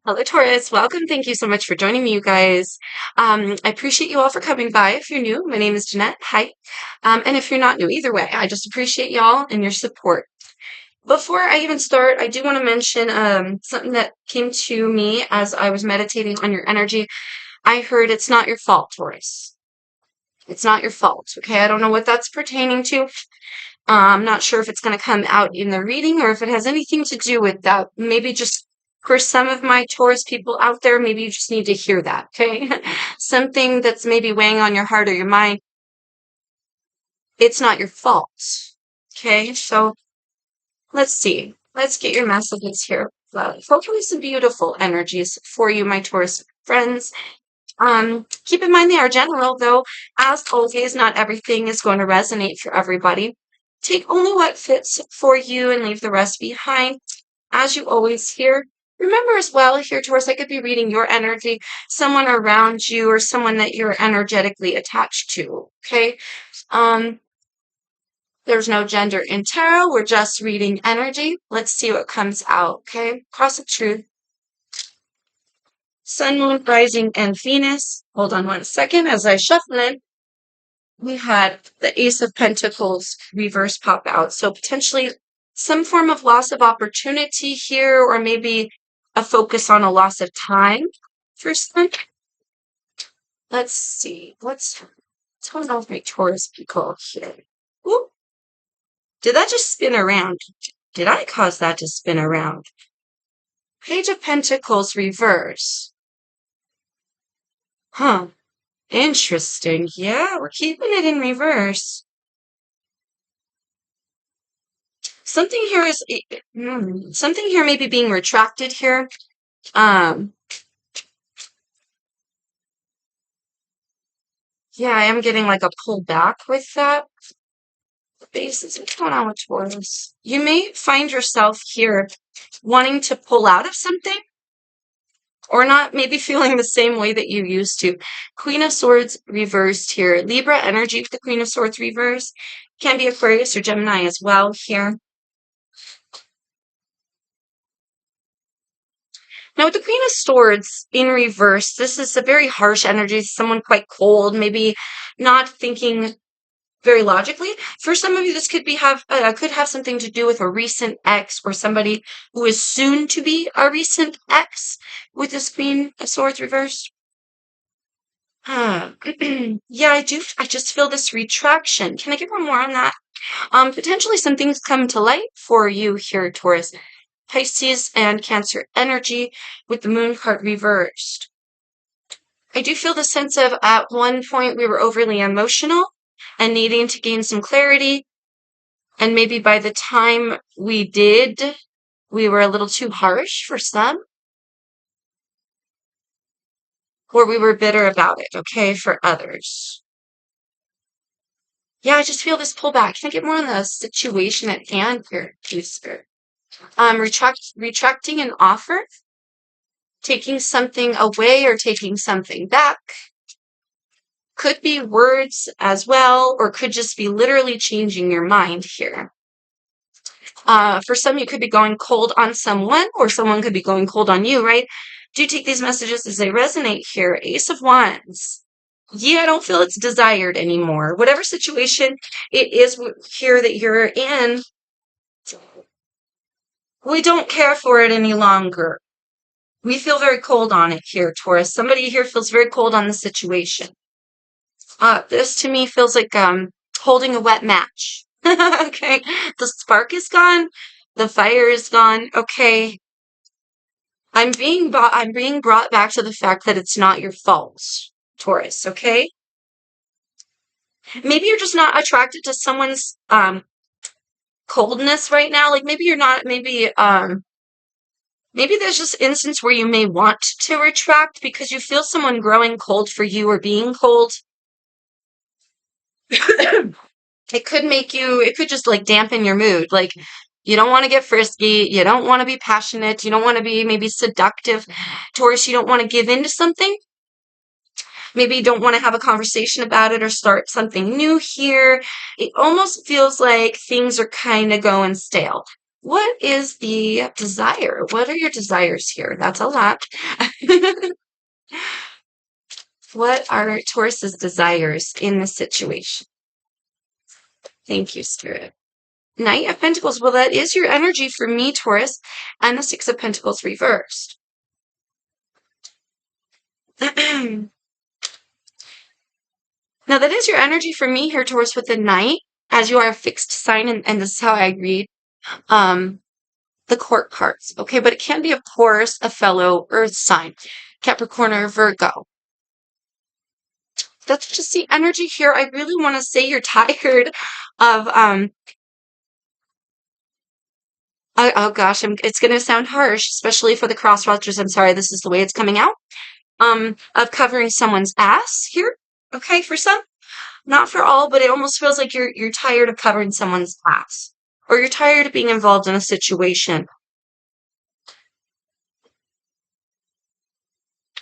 Hello, Taurus. Welcome. Thank you so much for joining me, you guys. I appreciate you all for coming by. If you're new, my name is Jeanette. Hi. And if you're not new, either way, I just appreciate y'all and your support. Before I even start, I do want to mention something that came to me as I was meditating on your energy. I heard it's not your fault, Taurus. It's not your fault. Okay. I don't know what that's pertaining to. I'm not sure if it's going to come out in the reading or if it has anything to do with that. Maybe just for some of my Taurus people out there, maybe you just need to hear that, okay? Something that's maybe weighing on your heart or your mind. It's not your fault, okay? So let's see. Let's get your messages here. Hopefully some beautiful energies for you, my Taurus friends. Keep in mind they are general, though. As always, not everything is going to resonate for everybody. Take only what fits for you and leave the rest behind. As you always hear, remember as well here, Taurus, I could be reading your energy, someone around you, or someone that you're energetically attached to. Okay. Um, there's no gender in tarot. We're just reading energy. Let's see what comes out. Okay. Cross of truth. Sun, moon, rising, and Venus. Hold on one second as I shuffle it. We had the Ace of Pentacles reverse pop out. So potentially some form of loss of opportunity here, or maybe a focus on a loss of time for some. Let's see. What's going on with my Taurus people here? Ooh, did that just spin around? Did I cause that to spin around? Page of Pentacles reverse. Huh. Interesting. Yeah, we're keeping it in reverse. Something here is something here may be being retracted here. Yeah, I am getting like a pull back with that. Basis. What's going on with Taurus? You may find yourself here wanting to pull out of something or not maybe feeling the same way that you used to. Queen of Swords reversed here. Libra energy with the Queen of Swords reversed. Can be Aquarius or Gemini as well here. Now, with the Queen of Swords in reverse, this is a very harsh energy, someone quite cold, maybe not thinking very logically. For some of you, this could have something to do with a recent ex or somebody who is soon to be a recent ex with this Queen of Swords reversed. Yeah, I do. I just feel this retraction. Can I get one more on that? Potentially some things come to light for you here, Taurus. Pisces and Cancer energy with the moon card reversed. I do feel the sense of at one point we were overly emotional and needing to gain some clarity. And maybe by the time we did, we were a little too harsh for some. Or we were bitter about it, okay, for others. Yeah, I just feel this pullback. Can I get more on the situation at hand here, please, Spirit? Retracting an offer, taking something away or taking something back. Could be words as well, or could just be literally changing your mind here. For some, you could be going cold on someone, or someone could be going cold on you, right? Do take these messages as they resonate here. Ace of Wands. Yeah, I don't feel it's desired anymore. Whatever situation it is here that you're in, we don't care for it any longer. We feel very cold on it here, Taurus. Somebody here feels very cold on the situation. This to me feels like holding a wet match. Okay, the spark is gone, the fire is gone. Okay, I'm being brought back to the fact that it's not your fault, Taurus. Okay, maybe you're just not attracted to someone's coldness right now. Like maybe you're not. Maybe there's just instance where you may want to retract because you feel someone growing cold for you or being cold. It could just like dampen your mood. Like you don't want to get frisky. You don't want to be passionate. You don't want to be maybe seductive. Taurus, you don't want to give in to something. Maybe you don't want to have a conversation about it or start something new here. It almost feels like things are kind of going stale. What is the desire? What are your desires here? That's a lot. What are Taurus's desires in this situation? Thank you, Spirit. Knight of Pentacles. Well, that is your energy for me, Taurus, and the Six of Pentacles reversed. Now, that is your energy for me here, Taurus, with the Knight, as you are a fixed sign, and this is how I read the court cards. Okay, but it can be, of course, a fellow Earth sign, Capricorn or Virgo. That's just the energy here. I really want to say you're tired of oh gosh, it's going to sound harsh, especially for the cross-watchers. I'm sorry, this is the way it's coming out. Of covering someone's ass here. Okay, for some, not for all, but it almost feels like you're tired of covering someone's ass, or you're tired of being involved in a situation.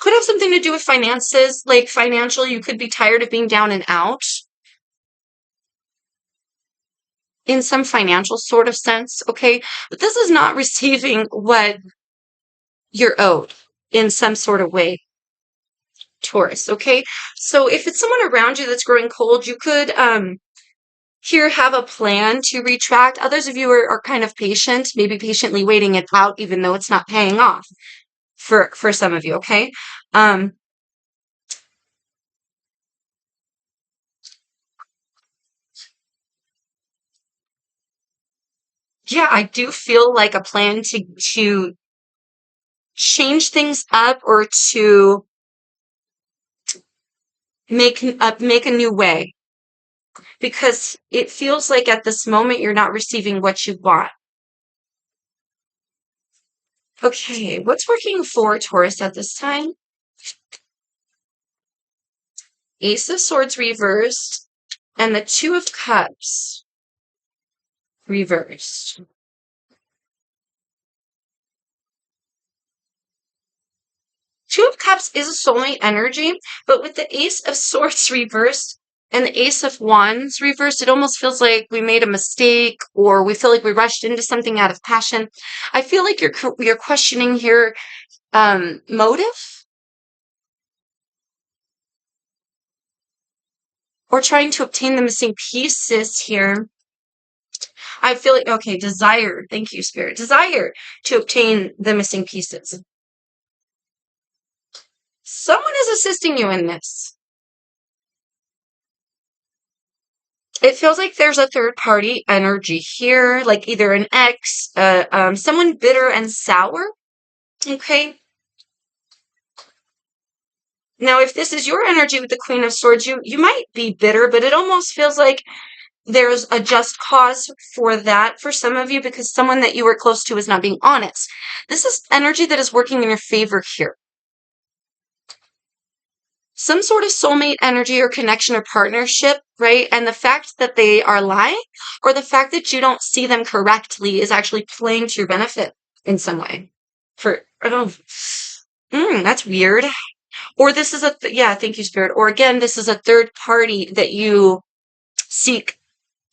Could have something to do with finances, like financial. You could be tired of being down and out in some financial sort of sense, okay? But this is not receiving what you're owed in some sort of way, Taurus, okay? So if it's someone around you that's growing cold, you could here have a plan to retract. Others of you are kind of patient, maybe patiently waiting it out, even though it's not paying off for some of you, okay? Yeah, I do feel like a plan to change things up, or to make a new way, because it feels like at this moment you're not receiving what you want. Okay, what's working for Taurus at this time? Ace of Swords reversed and the Two of Cups reversed. Two of Cups is a soulmate energy, but with the Ace of Swords reversed and the Ace of Wands reversed, it almost feels like we made a mistake, or we feel like we rushed into something out of passion. I feel like you're questioning here motive, or trying to obtain the missing pieces here. I feel like, okay, desire. Thank you, Spirit. Desire to obtain the missing pieces. Someone is assisting you in this. It feels like there's a third party energy here, like either an ex, someone bitter and sour. Okay. Now, if this is your energy with the Queen of Swords, you might be bitter, but it almost feels like there's a just cause for that for some of you, because someone that you were close to is not being honest. This is energy that is working in your favor here. Some sort of soulmate energy or connection or partnership, right? And the fact that they are lying, or the fact that you don't see them correctly, is actually playing to your benefit in some way. That's weird. Or this is yeah, thank you, Spirit. Or again, this is a third party that you seek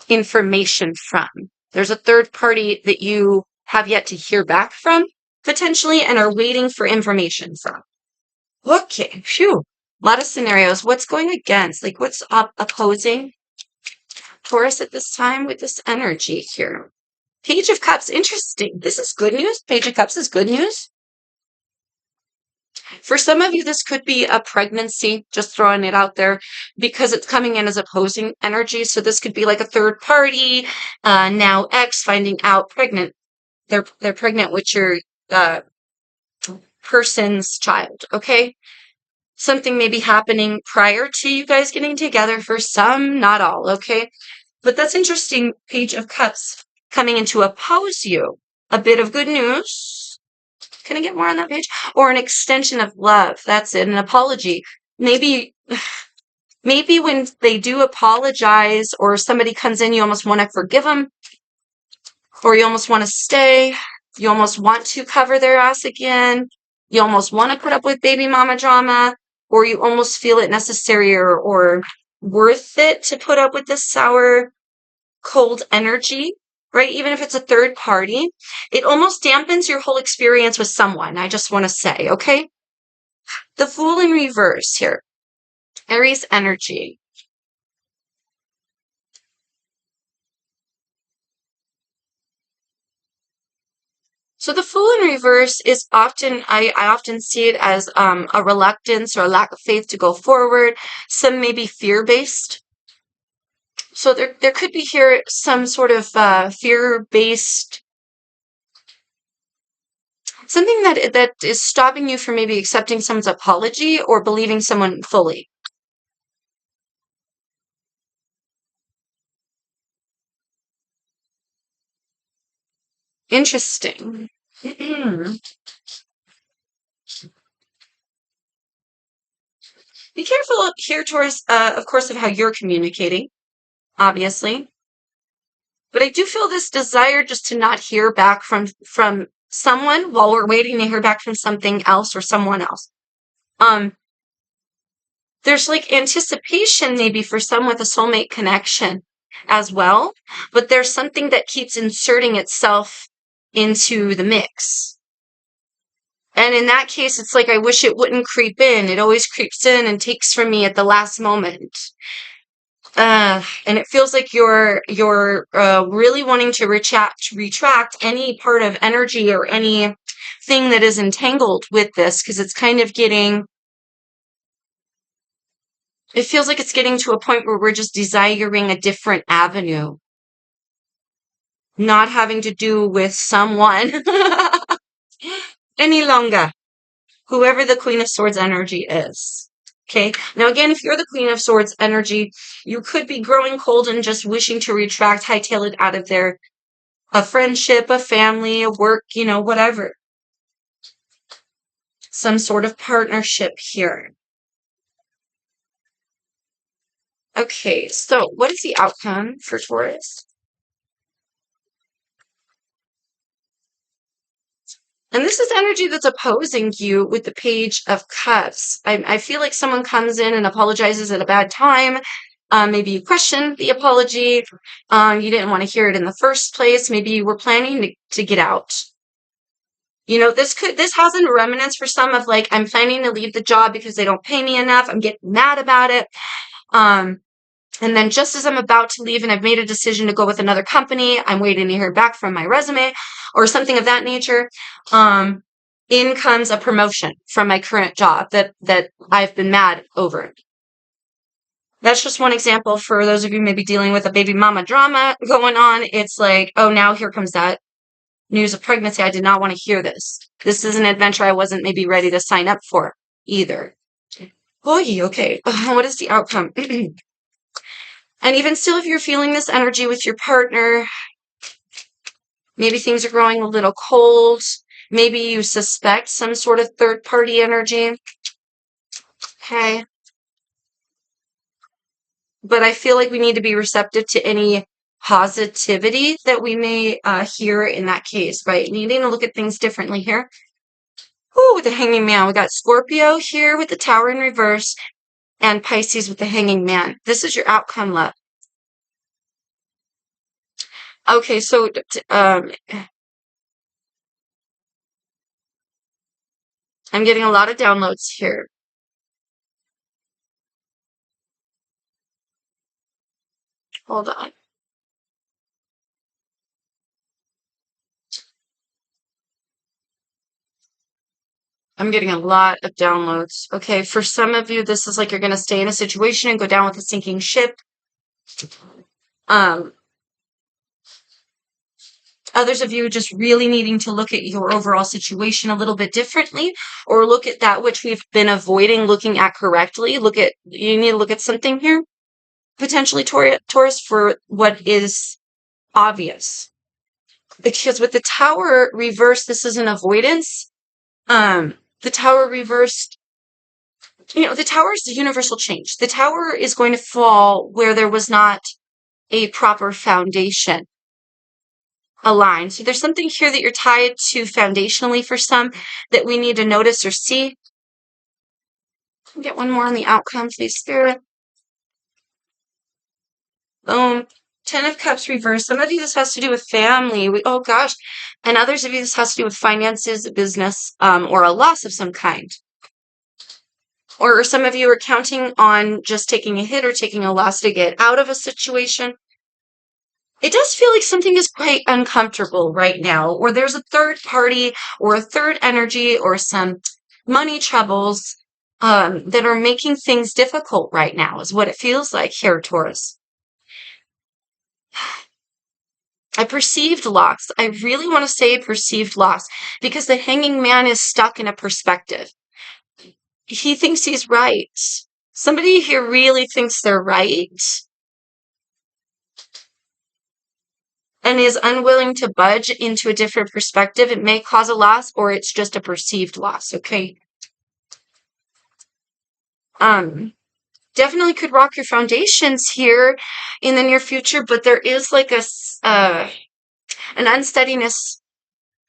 information from. There's a third party that you have yet to hear back from, potentially, and are waiting for information from. Okay, phew. A lot of scenarios. What's going against? Like, what's opposing Taurus at this time with this energy here? Page of Cups. Interesting. This is good news. Page of Cups is good news. For some of you, this could be a pregnancy, just throwing it out there, because it's coming in as opposing energy. So this could be like a third party, now ex finding out pregnant. They're pregnant with your person's child, okay? Something may be happening prior to you guys getting together for some, not all, okay? But that's interesting. Page of Cups coming in to oppose you. A bit of good news. Can I get more on that page? Or an extension of love. That's it. An apology. Maybe when they do apologize, or somebody comes in, you almost want to forgive them, or you almost want to stay. You almost want to cover their ass again. You almost want to put up with baby mama drama, or you almost feel it necessary or worth it to put up with this sour, cold energy. right? Even if it's a third party, it almost dampens your whole experience with someone. I just want to say, okay? The Fool in reverse here. Aries energy. So the Fool in reverse is often, I often see it as a reluctance or a lack of faith to go forward. Some may be fear-based. So there could be here some sort of fear-based, something that is stopping you from maybe accepting someone's apology or believing someone fully. Interesting. Be careful here, Taurus, of course, of how you're communicating, obviously. But I do feel this desire just to not hear back from someone while we're waiting to hear back from something else or someone else. There's like anticipation maybe for some with a soulmate connection as well, but there's something that keeps inserting itself into the mix. And in that case, it's like I wish it wouldn't creep in. It always creeps in and takes from me at the last moment. And it feels like you're really wanting to retract any part of energy or anything that is entangled with this, because it's kind of getting, it feels like it's getting to a point where we're just desiring a different avenue, not having to do with someone any longer, whoever the Queen of Swords energy is. Okay. Now, again, if you're the Queen of Swords energy, you could be growing cold and just wishing to retract, hightail it out of there. A friendship, a family, a work, whatever. Some sort of partnership here. Okay, so what is the outcome for Taurus? And this is energy that's opposing you with the Page of Cups. I feel like someone comes in and apologizes at a bad time. Maybe you questioned the apology. You didn't want to hear it in the first place. Maybe you were planning to get out. This has a remnants for some of like, I'm planning to leave the job because they don't pay me enough. I'm getting mad about it. And then just as I'm about to leave and I've made a decision to go with another company, I'm waiting to hear back from my resume or something of that nature. In comes a promotion from my current job that I've been mad over. That's just one example for those of you maybe dealing with a baby mama drama going on. It's like, oh, now here comes that news of pregnancy. I did not want to hear this. This is an adventure I wasn't maybe ready to sign up for either. Oh, okay. What is the outcome? And even still, if you're feeling this energy with your partner, maybe things are growing a little cold. Maybe you suspect some sort of third party energy. Okay. But I feel like we need to be receptive to any positivity that we may hear in that case, right? Needing to look at things differently here. Ooh, with the Hanging Man, we got Scorpio here with the Tower in reverse and Pisces with the Hanging Man. This is your outcome, love. Okay, so I'm getting a lot of downloads here. Hold on. I'm getting a lot of downloads. Okay, for some of you, this is like you're going to stay in a situation and go down with a sinking ship. Others of you just really needing to look at your overall situation a little bit differently, or look at that which we've been avoiding looking at correctly. You need to look at something here, potentially Taurus, for what is obvious. Because with the Tower reversed, this is an avoidance. The Tower reversed, the Tower is the universal change. The Tower is going to fall where there was not a proper foundation aligned. So there's something here that you're tied to foundationally for some that we need to notice or see. Get one more on the outcome, please, Spirit. Boom. Ten of Cups reversed. Some of you, this has to do with family. Oh gosh. And others of you, this has to do with finances, business, or a loss of some kind. Or some of you are counting on just taking a hit or taking a loss to get out of a situation. It does feel like something is quite uncomfortable right now, or there's a third party or a third energy or some money troubles that are making things difficult right now, is what it feels like here, Taurus. A perceived loss. I really want to say perceived loss because the hanging man is stuck in a perspective. He thinks he's right. Somebody here really thinks they're right and is unwilling to budge into a different perspective. It may cause a loss or it's just a perceived loss, okay? Definitely could rock your foundations here in the near future, but there is like an unsteadiness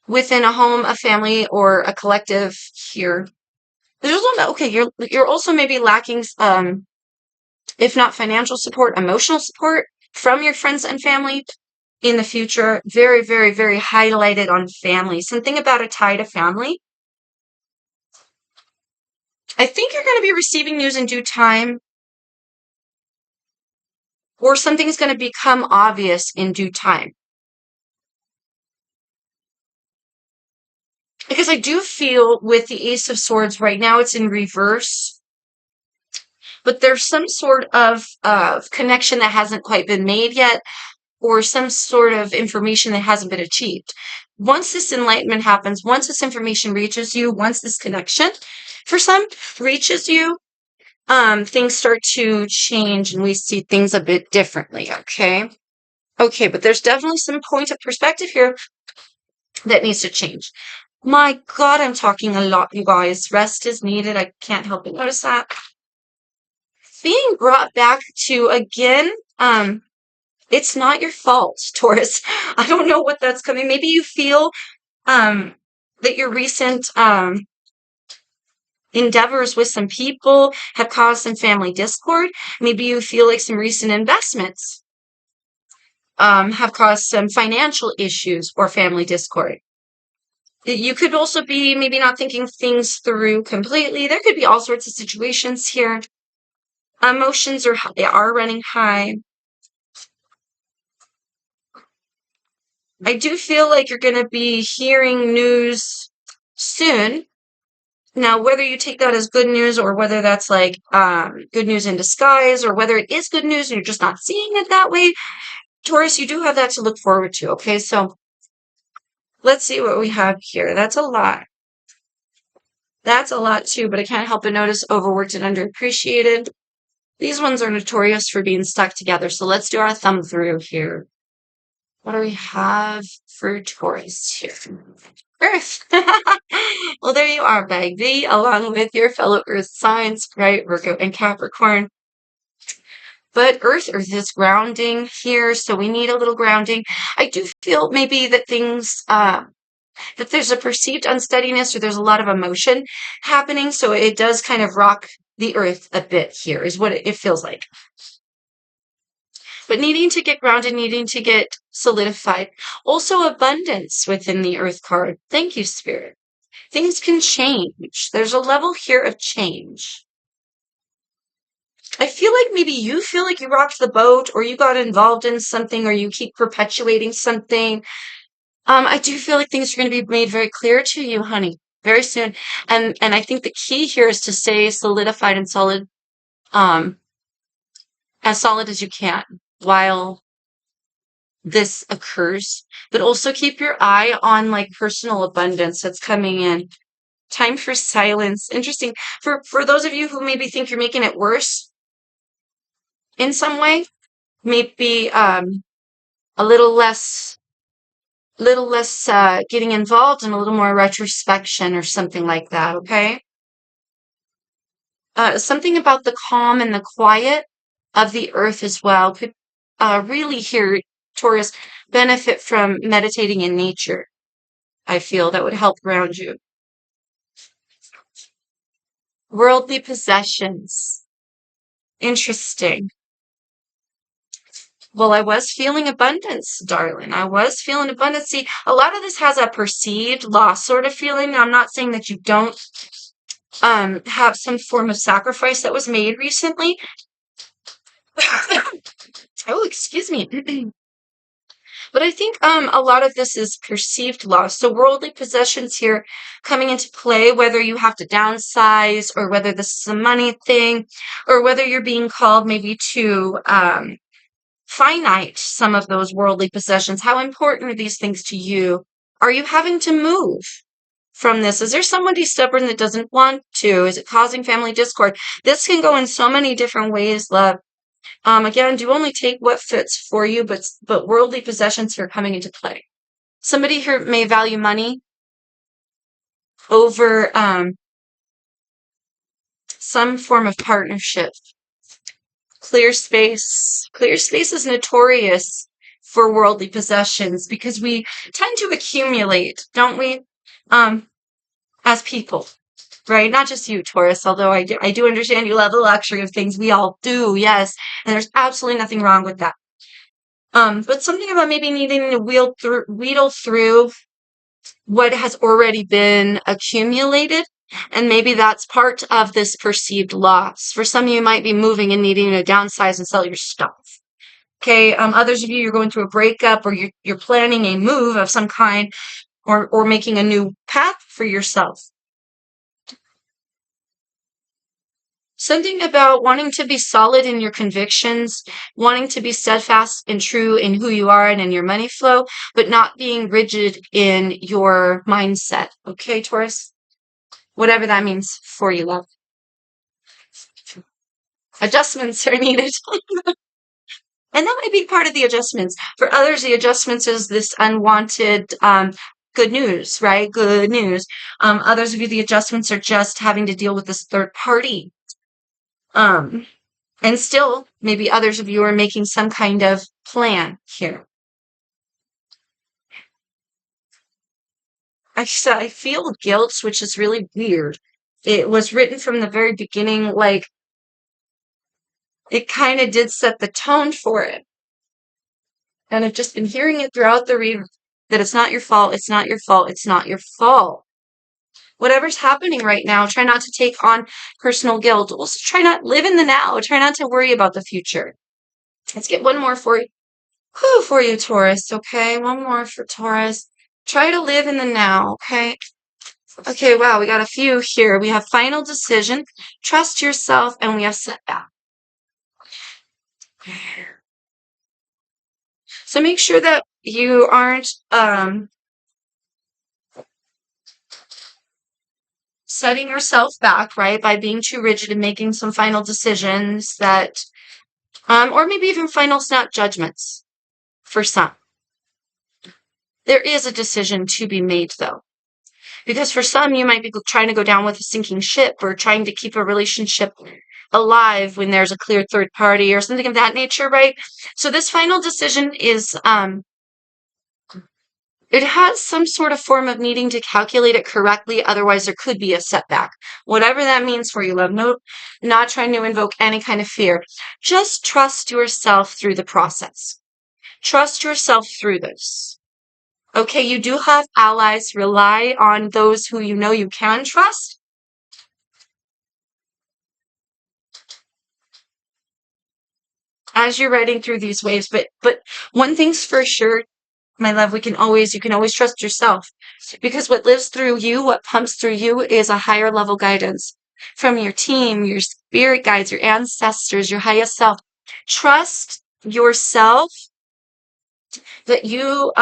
within a home, a family, or a collective here. There's also, okay, you're also maybe lacking, if not financial support, emotional support from your friends and family in the future. Very, very, very highlighted on family. Something about a tie to family. I think you're going to be receiving news in due time, or something's going to become obvious in due time. Because I do feel with the Ace of Swords right now, it's in reverse. But there's some sort of connection that hasn't quite been made yet, or some sort of information that hasn't been achieved. Once this enlightenment happens, once this information reaches you, once this connection, for some, reaches you, things start to change and we see things a bit differently, okay? Okay, but there's definitely some point of perspective here that needs to change. My God, I'm talking a lot, you guys. Rest is needed. I can't help but notice that. Being brought back to, again, it's not your fault, Taurus. I don't know what that's coming. Maybe you feel that your recent endeavors with some people have caused some family discord. Maybe you feel like some recent investments have caused some financial issues or family discord. You could also be maybe not thinking things through completely. There could be all sorts of situations here. Emotions are running high. I do feel like you're going to be hearing news soon. Now, whether you take that as good news or whether that's like good news in disguise or whether it is good news and you're just not seeing it that way, Taurus, you do have that to look forward to, okay? So let's see what we have here. That's a lot. That's a lot too, but I can't help but notice overworked and underappreciated. These ones are notorious for being stuck together. So let's do our thumb through here. What do we have for Taurus here? Earth. Well, there you are, baby, along with your fellow Earth signs, right? Virgo and Capricorn. But Earth is grounding here, so we need a little grounding. I do feel maybe that things, that there's a perceived unsteadiness or there's a lot of emotion happening, so it does kind of rock the Earth a bit here, is what it feels like. But needing to get grounded, needing to get solidified. Also abundance within the Earth card. Thank you, Spirit. Things can change. There's a level here of change. I feel like maybe you feel like you rocked the boat or you got involved in something or you keep perpetuating something. I do feel like things are going to be made very clear to you, honey, very soon. And I think the key here is to stay solidified and solid, as solid as you can while this occurs, but also keep your eye on like personal abundance that's coming in. Time for silence. Interesting. For those of you who maybe think you're making it worse in some way, maybe a little less getting involved and a little more retrospection or something like that, okay? Something about the calm and the quiet of the earth as well could really here, Taurus, benefit from meditating in nature. I feel that would help ground you. Worldly possessions. Interesting. Well, I was feeling abundance, darling. I was feeling abundance. See, a lot of this has a perceived loss sort of feeling. I'm not saying that you don't have some form of sacrifice that was made recently. Oh, excuse me. But I think a lot of this is perceived loss. So worldly possessions here coming into play, whether you have to downsize or whether this is a money thing or whether you're being called maybe to finite some of those worldly possessions. How important are these things to you? Are you having to move from this? Is there somebody stubborn that doesn't want to? Is it causing family discord? This can go in so many different ways, love. Again, do only take what fits for you, but worldly possessions here coming into play. Somebody here may value money over some form of partnership. Clear space. Clear space is notorious for worldly possessions because we tend to accumulate, don't we? As people, right? Not just you, Taurus, although I do understand you love the luxury of things. We all do, yes. And there's absolutely nothing wrong with that. But something about maybe needing to wheedle through what has already been accumulated. And maybe that's part of this perceived loss. For some of you might be moving and needing to downsize and sell your stuff. Okay. Others of you, you're going through a breakup or you're planning a move of some kind or making a new path for yourself. Something about wanting to be solid in your convictions, wanting to be steadfast and true in who you are and in your money flow, but not being rigid in your mindset. Okay, Taurus? Whatever that means for you, love. Adjustments are needed. And that might be part of the adjustments. For others, the adjustments is this unwanted good news, right? Good news. Others of you, the adjustments are just having to deal with this third party. And still, maybe others of you are making some kind of plan here. I feel guilt, which is really weird. It was written from the very beginning, like it kind of did set the tone for it. And I've just been hearing it throughout the read that it's not your fault, it's not your fault, it's not your fault. Whatever's happening right now, try not to take on personal guilt. Also, try not live in the now. Try not to worry about the future. Let's get one more for you. Whew, for you, Taurus, okay? One more for Taurus. Try to live in the now, okay? Okay, wow, we got a few here. We have final decision, trust yourself, and we have setback. So make sure that you aren't setting yourself back, right, by being too rigid and making some final decisions that, or maybe even final snap judgments for some. There is a decision to be made, though. Because for some, you might be trying to go down with a sinking ship or trying to keep a relationship alive when there's a clear third party or something of that nature, right? So this final decision is, it has some sort of form of needing to calculate it correctly. Otherwise, there could be a setback. Whatever that means for you, love. No, not trying to invoke any kind of fear. Just trust yourself through the process. Trust yourself through this. Okay, you do have allies. Rely on those who you know you can trust. As you're riding through these waves, but one thing's for sure, my love, you can always trust yourself because what lives through you, what pumps through you is a higher level guidance from your team, your spirit guides, your ancestors, your highest self. Trust yourself that you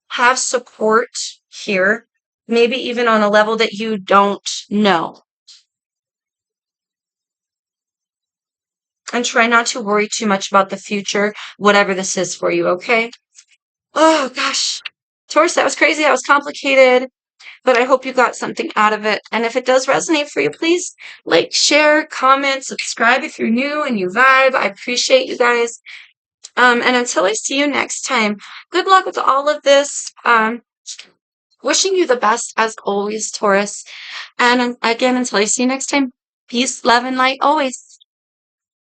have support here, maybe even on a level that you don't know. And try not to worry too much about the future, whatever this is for you, okay? Oh, gosh. Taurus, that was crazy. That was complicated. But I hope you got something out of it. And if it does resonate for you, please like, share, comment, subscribe if you're new and you vibe. I appreciate you guys. And until I see you next time, good luck with all of this. Wishing you the best as always, Taurus. And again, until I see you next time, peace, love, and light always.